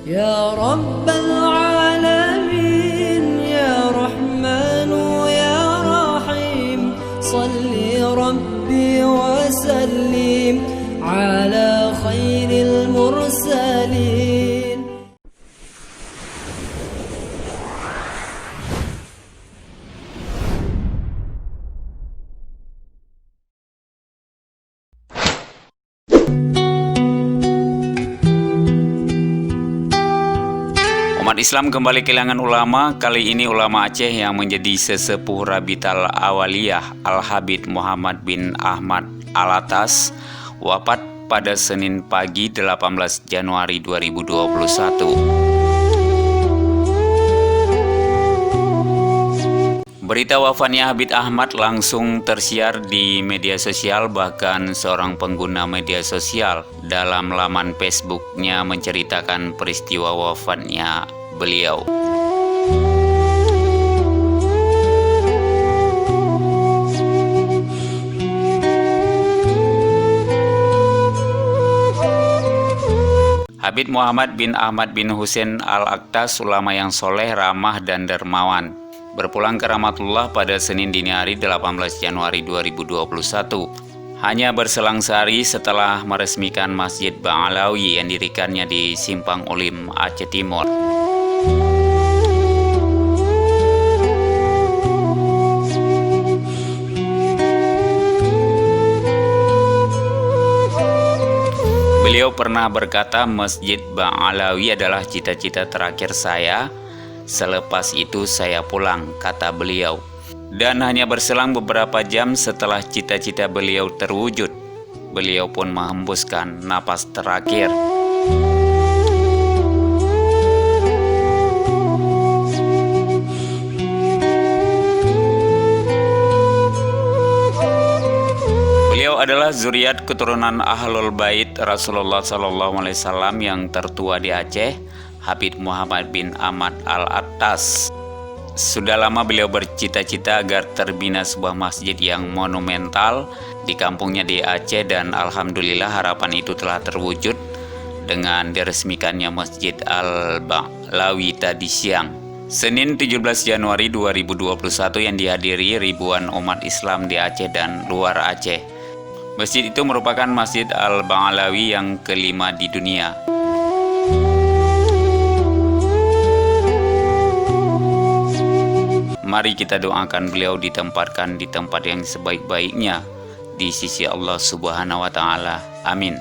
يا رب العالمين يا رحمن يا رحيم صل ربي وسلم على خير المرسلين. Umat Islam kembali kehilangan ulama, kali ini ulama Aceh yang menjadi sesepuh Rabital Awaliyah Al-Habib Muhammad bin Ahmad Alatas wafat pada Senin pagi 18 Januari 2021. Berita wafatnya Habib Ahmad langsung tersiar di media sosial, bahkan seorang pengguna media sosial dalam laman Facebooknya menceritakan peristiwa wafatnya beliau. Habib Muhammad bin Ahmad bin Husain Al-Aktas, ulama yang soleh, ramah, dan dermawan, berpulang ke rahmatullah pada Senin dini hari 18 Januari 2021. Hanya berselang sehari setelah meresmikan Masjid Ba'alawi yang didirikannya di Simpang Ulim, Aceh Timur. Beliau pernah berkata, Masjid Ba'alawi adalah cita-cita terakhir saya. Selepas itu saya pulang, kata beliau. Dan hanya berselang beberapa jam setelah cita-cita beliau terwujud, beliau pun menghembuskan napas terakhir. Beliau adalah zuriat keturunan Ahlul Bait Rasulullah SAW yang tertua di Aceh, Habib Muhammad bin Ahmad Al-Attas. Sudah lama beliau bercita-cita agar terbina sebuah masjid yang monumental di kampungnya di Aceh, dan alhamdulillah harapan itu telah terwujud dengan diresmikannya Masjid Al-Ba'alawi tadi siang, Senin 17 Januari 2021, yang dihadiri ribuan umat Islam di Aceh dan luar Aceh. Masjid itu merupakan Masjid Al-Ba'alawi yang kelima di dunia. Mari kita doakan beliau ditempatkan di tempat yang sebaik-baiknya di sisi Allah Subhanahu wa Ta'ala. Amin.